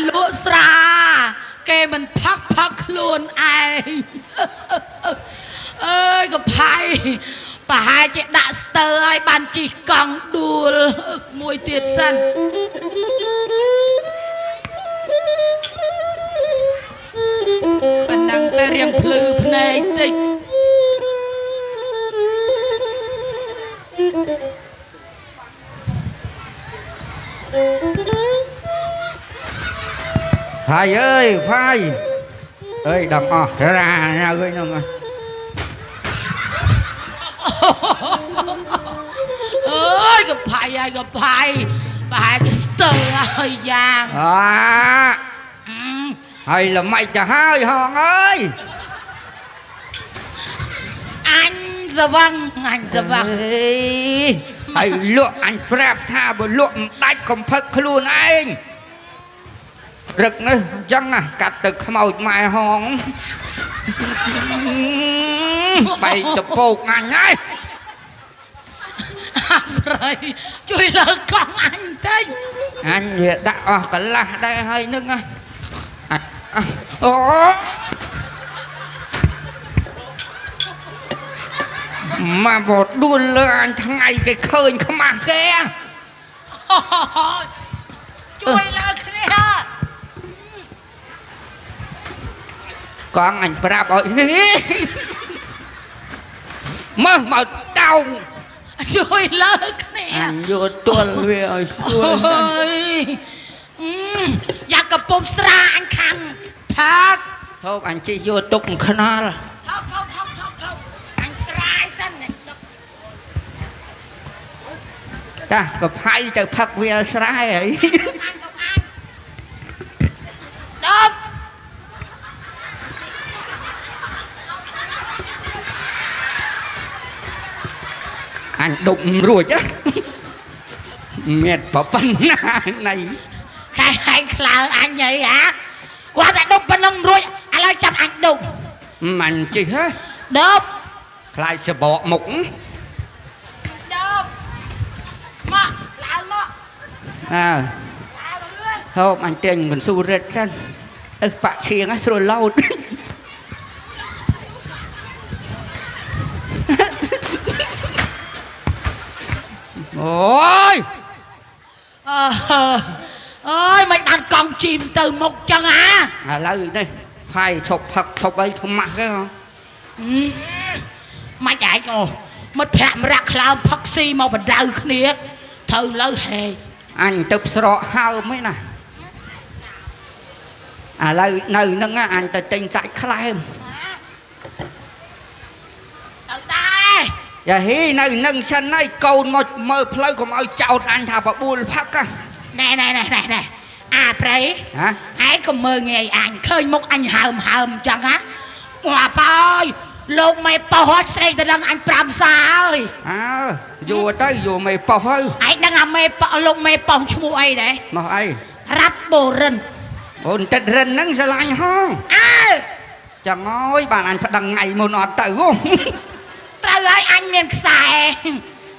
លក់ស្រាគេមិនផឹកខ្លួនឯងអើយកំផៃប្រហែលជាដាក់ស្ទើឲ្យបានជីកកង់ដួលមួយទៀតសិនប៉ុណ្ណឹងតែរៀងភ្លឺភ្នែកតិចPhai ơi Phai ơi đằng ra nha ơi nông ơi ơi gặp phai bà cái sờ hơi vàng à hay là mày chả hai hòn ơi anh giờ vâng hay lụa anh prep tha bởi lụa đách không phật luôn anh rực nữa chân à cắt từ màu mài hòn bày chụp bột anh ấy rồi chui lơ con anh thế anh Việt đã cả là đây hơi nước ơi mà một đuôn lơ anh thằng ngày cái khơi không mà khe chui lơ cái này con anh prap ơi mơ mà đau chui lơ cái này anh vô tuần về ơi ôi giặc cặp bông sra anh khăn phạt thôi anh chỉ vô tục canal không anh sra xanh này ta có phải từ phật về sra ấy đúng anh đụng rồi chứ mệt bỏ phân này khai anh là anh vậy hả qua tại đụng phân rồi anh ơi chăm anh đụng mình chỉ hết đụng lại sẽ bỏ mục đụng mà lại mà à thôi anh trên mình su rệt ra bạn chiên á rồi lâu ôi ơi mày đang còn chìm từ một chân à lời đây phải chụp Phật chụp ấy không mặc cái không mày chạy rồi mất phèm ra cloud Foxy màu bật đầu kia thử lỡ hề anh tập sọ hao mấy nè lời nơi nâng anh ta tình sạch khai từ tay dạ hí nơi nâng chân này câu một mơ plei của mọi cháu anh thả vào buồn phắc á nè à prey hả hãy cùng mơ ngày anh khơi một anh hờm chẳng á hòa bơi lúc mày bỏ hết xây từ lần anh pram xa ơi à vô tới vô mày bỏ hơi anh đang làm mày bỏ lúc mày bỏ chung ấy đấy mà ai rắt bồ rừng ôn tết rừng nâng sẽ lạnh không à chẳng ơi bạn anh phải đằng ngày một nọt tử không trời ơi anh miền xài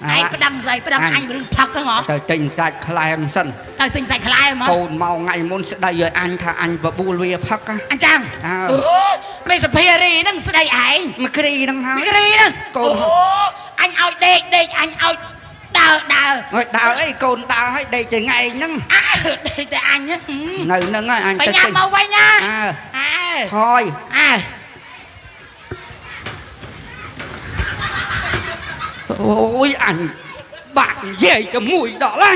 anh phải đăng giày phải đăng anh rừng phật đó hả trời tình sạch khai em sân trời tình sạch khai mà cồn màu ngày muốn sẽ đây rồi anh thà anh và bu lùi phắc á anh Trang bây giờ phê đi nâng sẽ đây anh mà cái gì nâng hả cái đi nâng cồn anh ao đây anh ao đờ rồi đào ấy cồn đào hay đây từ ngày nâng đây từ anh nhá nơi nâng á anh phải nhà màu quay nha thôi ôi anh bạn về cái mùi đó là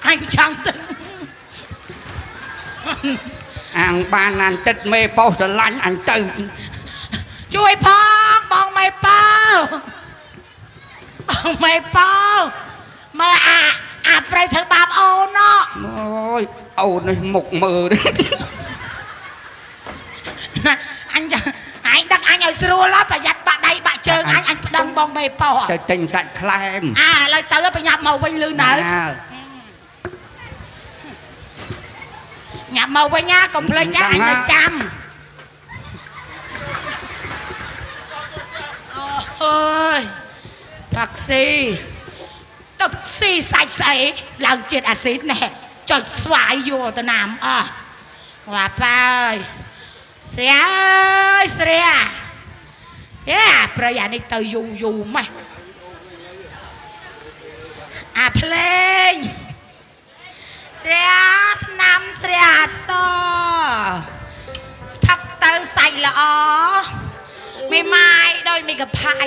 anh chẳng tin anh ban anh tết mê bao giờ lạnh anh từ chui phong bong mày bao mà phải thử bạp ô nó ôi ồ này một mờ đấy anh đăng anh ở sưu lắm và dắt bạn đây bạn chơi anh đăng bong mày bao trời tình sạch khai em lời tới phải nhập màu quanh lư nở nhập màu quanh nha cùng lên nhá anh là chăm ôi taxi sạch sảy lần chuyện axit nè ចុចស្វាយយកទៅណាមអស់ว่าไปเสียเสียប្រយ័ត្ននេះទៅយូរម៉េះអាភ្លេងเสียឆ្នាំเสียសផឹកទៅសាច់ល្អមេម៉ាយដោយមីកផៃ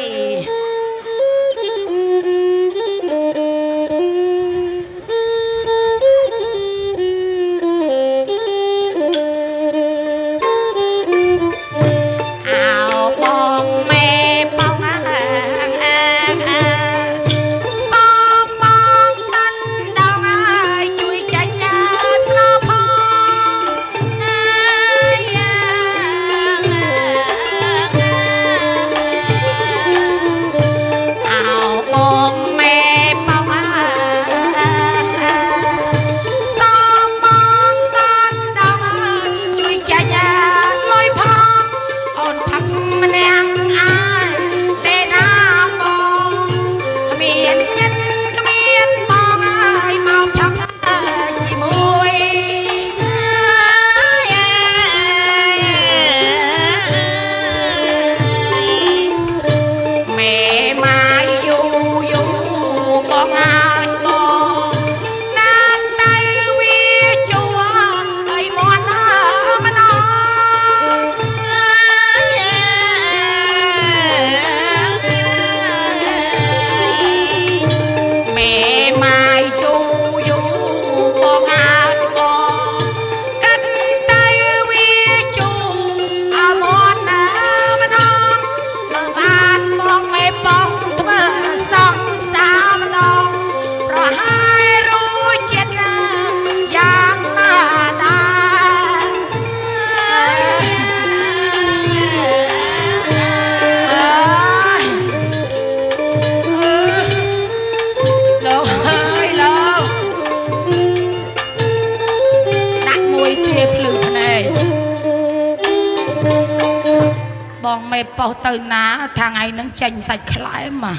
បោះទៅណាថាថ្ងៃហ្នឹងចេញសាច់ខ្លែមមក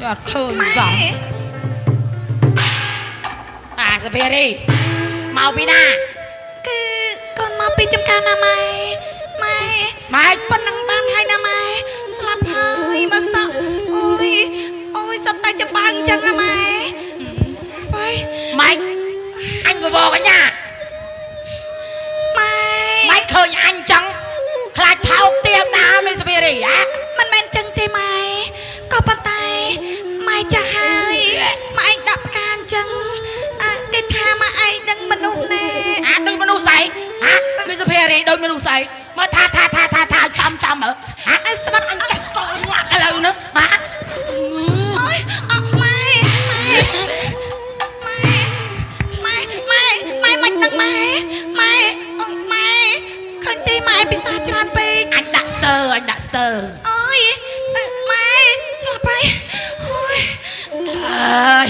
អត់ឃើញសោះសុភារីមកពីណាគឺកូនមកពីចំការណាម៉ែម៉ែប៉ុណ្ណឹងបានហើយណាម៉ែស្លាប់ហើយបើសក់អូយសត្វតែចំបាំងចឹងណាម៉ែម៉ែអញបបកញ្ញាម៉ែឃើញអញចឹងខ្លាចថោកទៀមណាមិនសុភារីមិនមែនចឹងទេម៉ែក៏ប៉ុន្តែម៉ែចាស់ហើយម៉ែឯងដាក់ផ្កាអញ្ចឹងគេថាម៉ែឯងនឹងមនុស្សណែដូចមនុស្សស្អីមិនសុភារីដូចមនុស្សស្អីមើលថាចាំមើលស្ដាប់អញចាច់កូនងាក់ឥឡូវហ្នឹងអូយអត់ម៉ែមិននឹងម៉ែអូយម៉ែឃើញទេម៉ែពិសាច្រើនពេកអញដាក់ស្ទើអូយម៉ែស្លាប់ហើយអូយអើយ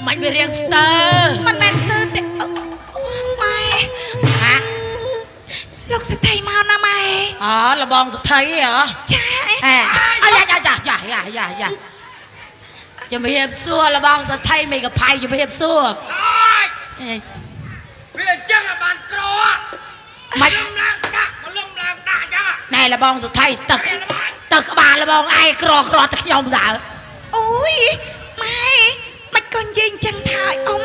មិនវារៀងស្ទើមិនមែនស្ទើទេម៉ែលោកសថៃមកណាម៉ែលបងសថៃហ៎ចាយ៉ាជំរាបសួរលបងសថៃមីកផៃជំរាបសួរវាអញ្ចឹងបានក្រមិនលំឡើងដាក់ចឹងណែលបងសថៃទឹកក្បាលលបងឯងក្រទៅខ្ញុំដើរអូយម៉ែមិនក៏និយាយអញ្ចឹងថាឲ្យអ៊ំ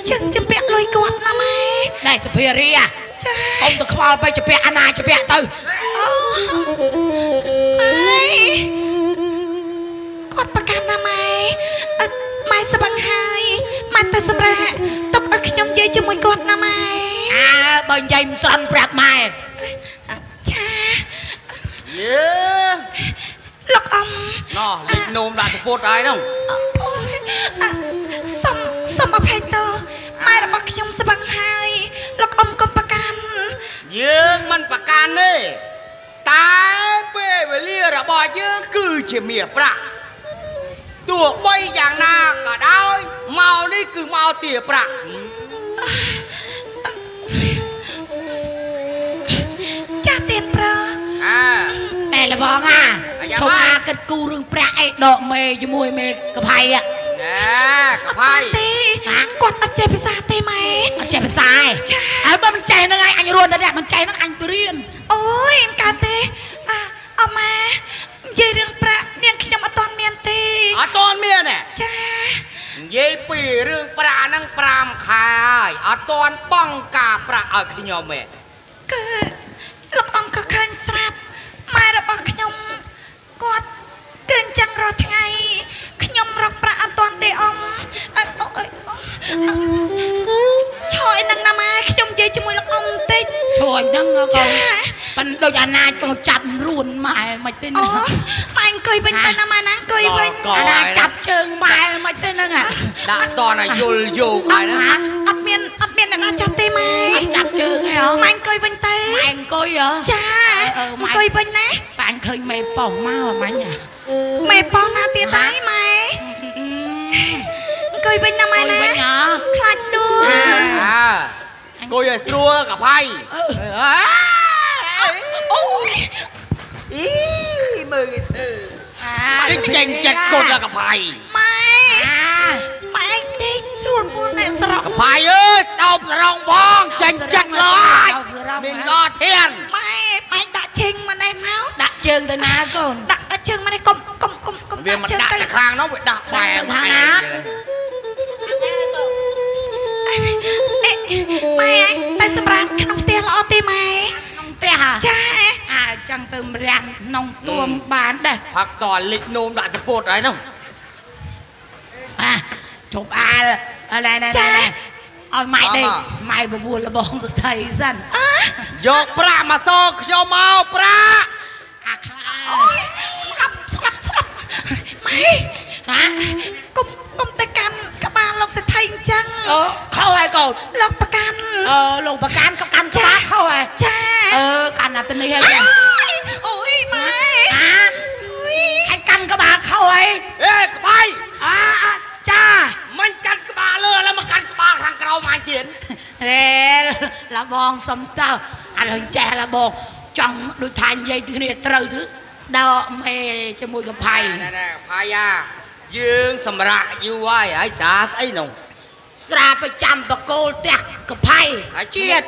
ចឹងជំពាក់លុយគាត់ណាម៉ែណែសុភារីចាអ៊ំទៅខ្វល់ទៅជំពាក់អាណាជំពាក់ទៅអូម៉ែគាត់ប្រកាន់ណាម៉ែស្បឹងហើយម៉ែទៅសម្រាប់ទុកឲ្យខ្ញុំនិយាយជាមួយគាត់ណាម៉ែបើនិយាយមិនស្រន់ប្រាប់ម៉ែចាលោកអ៊ំណោះលេខនោមដាក់ទៅពុតហើយហ្នឹងសុំអភ័យទោសម៉ែរបស់ខ្ញុំស្បឹងហើយលោកអ៊ំកុំប្រកាន់យើងមិនប្រកាន់ទេតែពេលវេលារបស់យើងគឺជាមាសប្រាក់ទោះបីយ៉ាងណាក៏ដោយមកនេះគឺមកទាប្រាក់ចាស់ទៀនប្រតែលបងឈប់គិតគូរឿងប្រាក់អីដកមេជាមួយមេកផៃកផៃទេគាត់អត់ចេះភាសាទេម៉ែ ចេះហ្នឹងអញទៅរៀន អូយកាទេអមម៉ានិយាយរឿងប្រាក់នាងខ្ញុំអត់ទាន់មានទេ អត់ទាន់មានទេ ចា និយាយពីរឿងប្រាក់ហ្នឹង5ខែហើយអត់ទាន់បងការប្រាក់ឲ្យខ្ញុំទេ គឺលោកអង្គក៏ឃើញស្រាប់ម៉ែរបស់ខ្ញុំគាត់គឺអញ្ចឹងរាល់ថ្ងៃខ្ញុំរកប្រាក់អត់ទាន់ទេអ៊ំឆយនឹងណាម៉ែខ្ញុំនិយាយជាមួយលោកអ៊ំបន្តិច ជួយហ្នឹងកូ ចា នប៉ិនដូចអាណាចចូលចាប់រួនម៉ែមិនទេ អូ ហ្នឹង ម៉ែអង្គុយវិញទៅណាម៉ែណាអង្គុយវិញ អាណាចាប់ជើងម៉ែមិនទេហ្នឹង ដាក់តនឲ្យយល់យកហើយណា អត់មានអ្នកណាចាប់ទេម៉ែ អត់ចាប់ជើងឯង ម៉ែអង្គុយវិញទៅ ម៉ែអង្គុយហ៎ ចាអង្គុយវិញណា ប៉ាញឃើញមេប៉ោះមកម៉ាញ់ ម៉ែប៉ោះណាទៀតហើយម៉ែអង្គុយវិញណាម៉ែណា វិញហ៎ ខ្លាចដួល គួយឲ្យស្រួលកផៃ អូយ អីមើលធ្វើចេញចិត្តកូនកផៃ ម៉ែម៉ែតិចស្រួលមុនអ្នកស្រក កផៃអើយដោបរងបងចេញចិត្តឡើយមានក៏ធាន ម៉ែដាក់ជើងមកនេះមក ដាក់ជើងទៅណាកូន ដាក់ជើងមកនេះកុំ វាមិនដាក់ទៅខាងនោះវាដាក់បែរ ថាណា ម៉ែតែសម្រាប់ក្នុងផ្ទះល្អទេម៉ែ ក្នុងផ្ទះហ่ะ ចា ចឹងទៅរាំងក្នុងទួមបានដែរ ផឹកតលិចនោមដាក់សពុតហើយនោះ ជប់អាលណែឲ្យម៉ៃដេកម៉ៃបបួលលបងទៅថៃសិន យកប្រាក់មកសោខ្ញុំមកប្រាក់ អាខ្លា អូយស្លាប់ម៉ែកុំទៅកាន់ក្បាលលោកសេដ្ឋីអញ្ចឹង អូខោហើយកូន លោកប្រកាន់ លោកប្រកាន់ក៏កាន់ច្បាស់ខោហើយ ចា កាន់អាទៅនេះហើយ អូយម៉ែ អញកាន់ក្បាលខោហើយ អេក្បៃ ចា មិនកាន់ក្បាលលើแล้วមកកាន់ក្បាលខាងក្រោមអញទៀត រេលបងសំតើឥឡូវចេះលបងចង់ដូចថានិយាយគ្នាត្រូវទៅដកមេជាមួយកផៃ ណែផាយាយើងសម្រាប់យូរហើយស្រាស្អីនោះ ស្រាប្រចាំបកគោលផ្ទះកផៃជាតិ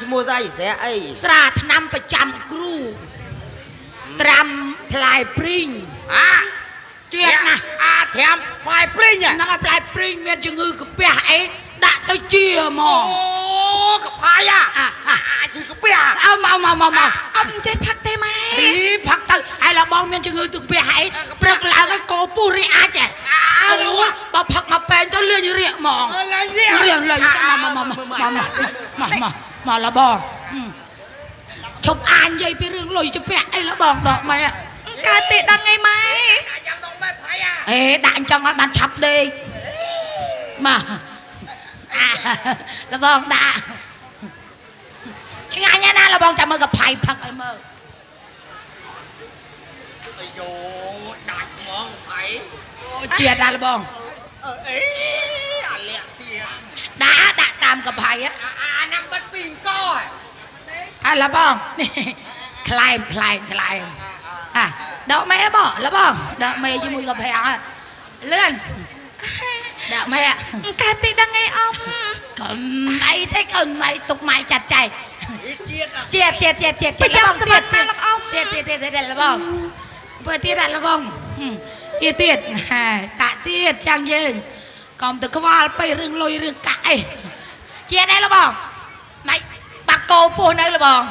ឈ្មោះស្អីស្រែអី ស្រាថ្នាំប្រចាំគ្រូត្រាំផ្លែព្រីងជាតិណា ត្រាំផ្លែព្រីង ហ្នឹងឲ្យផ្លែព្រីងមានជំងឺកាពះអីដាក់ទៅជាហ្មង អូកផាយាជិះកាពះ មក អត់ចេះផឹកទេម៉ែ ផឹកទៅហើយលបងមានជំងឺទឹកពាហអីព្រឹកឡើងឲ្យកោពុះរីអាចអូបើផឹកមកពេងទៅលឿនរៀកហ្មងរៀងមកលបងឈប់អាននិយាយពីរឿងលុយជពាក់អីលបងដកម៉ែ កើតទេដឹងអីម៉ែ ចាំដងបែបផាយា អេដាក់អញ្ចឹងឲ្យបានឆាប់ដេកមកលបងដាក់ឆ្ងាញ់ណាស់លបងចាំមើលកផៃផឹកឲ្យមើល យោដាច់ហ្មងផៃ ជាតិដល់បង អេអាលាក់ទៀត ដាក់តាមកផៃ អាណាំបាត់ពីអង្គហ៎ ហើយលបងនេះខ្លែមដកមេបងលបងដកមេជាមួយកផៃលឿនដាក់មេ កើតទេដឹងអីអ៊ំ កុំអីទេកុំអីទុកម៉ៃចាត់ចែក ជាតិ ជាតិ ប្រយ័ត្នសម្បត្តិណាលោកអ៊ំ ទៀតលបងបើទៀតលបងទៀតដាក់ទៀតចាំងយើងកុំទៅខ្វល់ទៅរឿងលុយរឿងកាក់អីជាតិឯងលបងម៉ៃបាក់កោពោះនៅលបង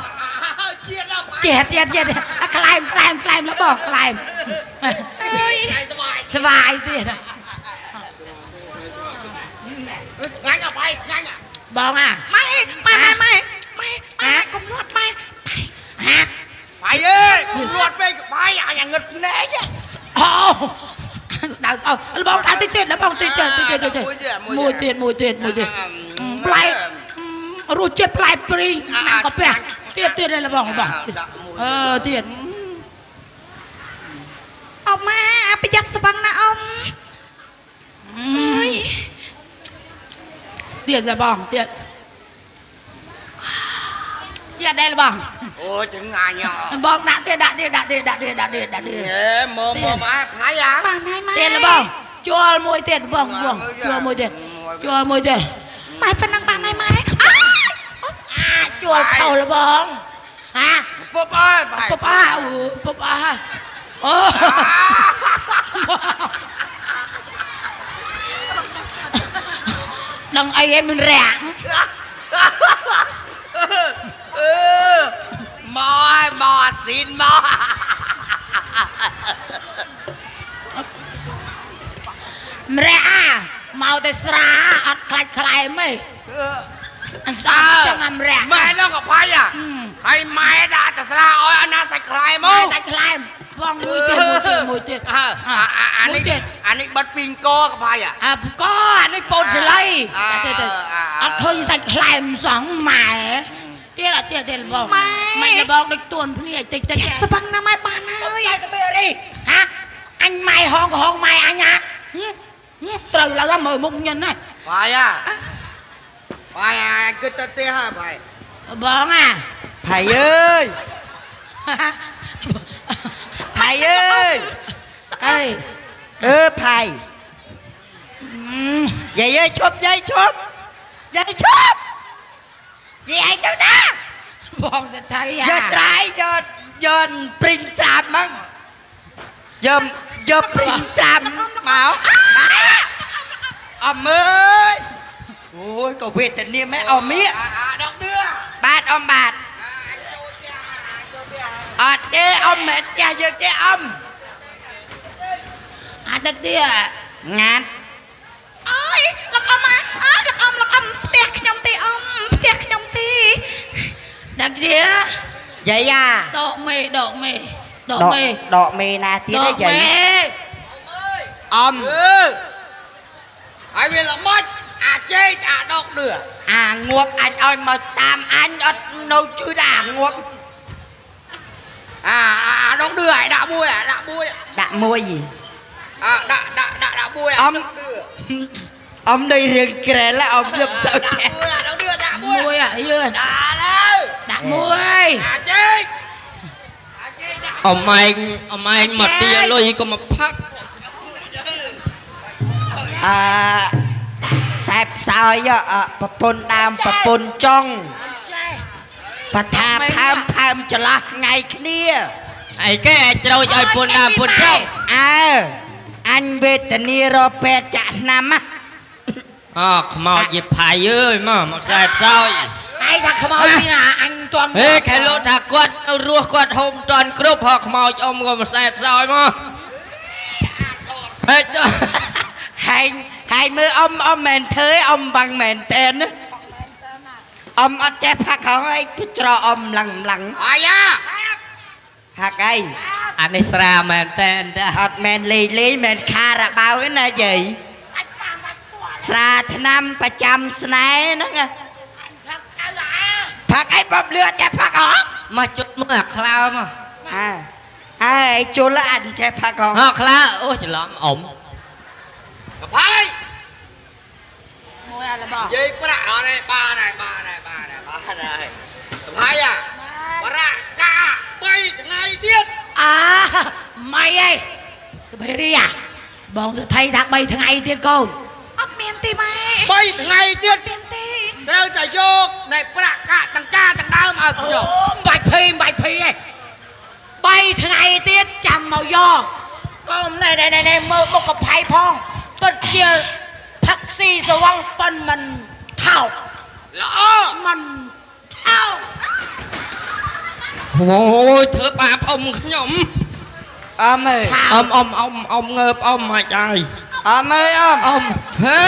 ជាតិខ្លែមលបងខ្លែមសบายទៀត ងាញ់អបៃងាញ់ បងម៉ែកុំលត់ម៉ែ ផៃអើយរត់ពេកក្បាយអញងឹតភ្នែក អូដល់អលបងថាតិចទៀតលបងតិចមួយទៀតផ្លែរសជាតិផ្លែព្រីងណាំកាពះទៀតលបងទៀត អ៊ំម៉ែប្រយ័ត្នស្បឹងណាអ៊ំអើយ ទៀតលបងទៀតដែរលបង អូចឹងអញ បងដាក់ទៀត មើលមកផៃអា បានហើយម៉ែ ទៀតលបងជួលមួយទៀតបងជួលមួយទៀត ម៉ែប៉ុណ្ណឹងបានហើយម៉ែ ជួលខោលបងហា ពុបអើយបាយ ពុបអាពុបអាអូដឹងអីឯងមិនរាក់ មកស៊ីនមក ម្រះមកតែស្រាអត់ខ្លាច់ខ្លែមទេអញសាចឹងអាម្រះ ម៉ែនោះក៏បាយហើយម៉ែដាក់តែស្រាឲ្យអាណាសាច់ខ្លែម មក មក តែខ្លែមបងមួយទៀត អានេះបាត់ពីងកក៏បាយ អាកអានេះពោតស្លៃទៅអត់ឃើញសាច់ខ្លែមសងម៉ែទៀតបងមិនលបងដូចទួនភ្នែកតិច ចាក់ស្បឹងណាម៉ែបានហើយ តែទៅរីហាអញម៉ែហងក៏ហងម៉ែអញណាត្រូវឡើយមើលមុខញ៉ិនណា បាយគិតទៅទេហើយបាយ បងអា ផៃអើយផៃអើយ អើយ ផៃយាយឈប់យាយឈប់យាយឈប់យាយទៅណា បងសថៃ យកស្រ័យយកព្រិញត្រាំមកយកព្រិញត្រាំមកអមអើយអូយក៏វេទនាមែនអមមាដកដឿបាទអមបាទអត់ទេអមមែនចាស់យើងទេអម អាទឹកទៀត ងាត់ អើយលោកអ៊ំមកអើយលោកអ៊ំផ្ទះខ្ញុំទេអ៊ំផ្ទះខ្ញុំទេ ទឹកទៀត យាយ ដកមេ ដកមេណាទៀតទេយាយអមហើយវាល្មិចអាចេកដកដឿងួបអញឲ្យមកតាមអញអត់នៅជឿថាងួបដកដឿឲ្យដាក់មួយដាក់មួយដាក់មួយអមនៃរឿងក្រែលអមយកទៅចាដាក់មួយ យឿន ដាក់មួយ ដាក់មួយ អាចេក អមឯងមកទាលុយក៏មកផឹក សែបសោយប្រពន្ធដើមប្រពន្ធចុងបថាផើមច្រឡះថ្ងៃគ្នា អីគេជ្រោចឲ្យពុនដើមពុនចុង អញវេទនារពេទ្យចាក់ឆ្នាំណា អូខ្មោចយីផៃអើយមកសែបសោយ ឯងថាខ្មោចពីណាអញទាន់ ហេខែលោកថាគាត់នៅរស់គាត់ហូមតន់គ្រប់ហោខ្មោចអ៊ំក៏មកសែបសោយមកហេចុះ ហើយមើលអ៊ំមែនធ្វើអ៊ំបាំងមែនតែនអ៊ំអត់ចេះផាក់ខំអីច្រអ៊ំឡើងអាយ៉ាហាក់អី អានេះស្រាមែនតែនតា អត់មែនលេងមែនខារ៉ាបាវទេណាយាយស្រាឆ្នាំប្រចាំស្នេហ៍ហ្នឹងផាក់អីបបលឿចេះផាក់អត់ មកជុតមើលអាខ្លោមក អើជុលអត់ចេះផាក់អត់ ហោខ្លោអូច្រឡំអ៊ំ កផៃ មួយអាឡបង យាយប្រាក់អត់ទេបានហើយកផៃប្រាក់កា3ថ្ងៃទៀត ម៉ៃអីសុភេរីបងសថៃថា3ថ្ងៃទៀតកូន អត់មានទេម៉ែ 3ថ្ងៃទៀត មានទេ ត្រូវតែយកនៃប្រាក់កាទាំងការទាំងដើមឲ្យខ្ញុំ បាច់ភីឯង3ថ្ងៃទៀតចាំមកយកកុំណែមើលមុខកផៃផងពិតជាផឹកស៊ីសវងប៉ុនមិនថោក ល្អ មិនថោក អូយធ្វើបាបអ៊ំខ្ញុំ អមអើយ អ៊ំងើបអ៊ំមកហើយ អមអើយអម អ៊ំហេ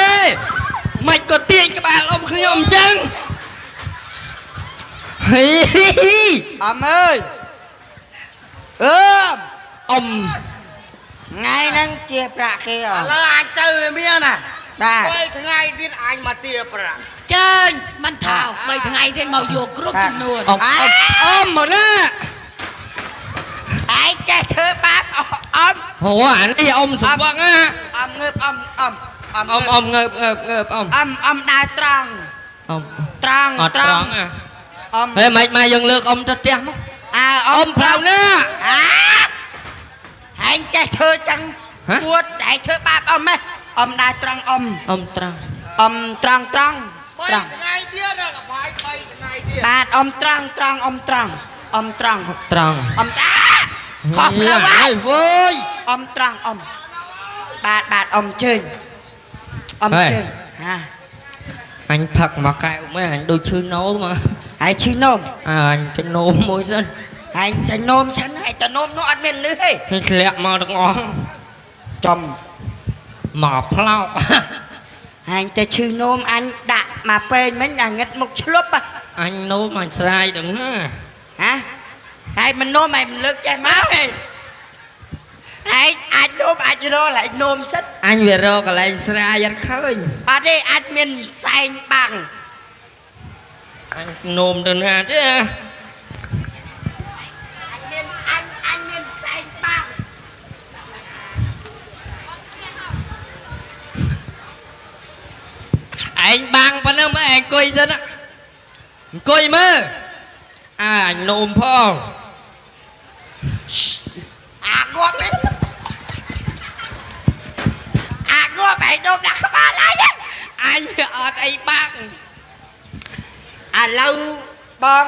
មិនក៏ទាញក្បាលអ៊ំខ្ញុំអញ្ចឹងហេ អមអើយអឺ អ៊ំ ថ្ងៃហ្នឹងជាប្រាក់គេឥឡូវអាចទៅវាមានណាបាទ3ថ្ងៃទៀតអញមកទាប្រាក់ ជើញមិនថោក3ថ្ងៃទៀតមកយកគ្រប់ចំនួន អ៊ំមកណា ឯងចេះធ្វើបាបអម ហូអានេះអ៊ំស្វឹងណា អមងើបអម អ៊ំងើបអ៊ំ អមដើរត្រង់ អ៊ំ ត្រង់ អត់ត្រង់ណា អម ហេមិនមកយើងលើកអ៊ំទៅផ្ទះមក អ អ៊ំផ្លៅណា ឯងចេះធ្វើចឹងពួតតែធ្វើបាបអមហ៎អមដើរត្រង់អម អ៊ំត្រង់ អមត្រង់3ថ្ងៃទៀតកបាយ3ថ្ងៃទៀត បាទអមត្រង់ត្រង់អមត្រង់អមត្រង់ ត្រង់ អមតាខំលើហើ ហើយ យវយ អមត្រង់អមបាទអមជើញអមជើញហា អញផឹកមកកែវមែនអញដូចឈឺណូមក ហើយឈឺនោម អញទៅនោមមួយសិន ហើយតែនោមឆិនហើយតែនោមនោះអត់មានលឺទេ នេះធ្លាក់មកទាំងអស់ ចំ មកផ្លោក ហើយតែឈឺនោមអញដាក់មកពេលមិញអាងឹតមុខឆ្លប់ អញនោមអញស្រាយទាំងណា ហាហើយមិននោមហើយមិនលើកចេះមកទេហើយអាចនោមអាចរកlạiនោមសិត អញវារកកន្លែងស្រាយអត់ឃើញ អត់ទេអាចមានសែងបាំង អញនោមទៅណាទេ អញមានសែងបាំង ឯងបាំងប៉ុណ្ណឹងមើលឯងអង្គុយសិនអង្គុយមើលអញនោមផង អាងាប់ឯងអាងាប់ឯងនោមដាក់ក្បាលហើយ អញវាអត់អីបាំង ឥឡូវបង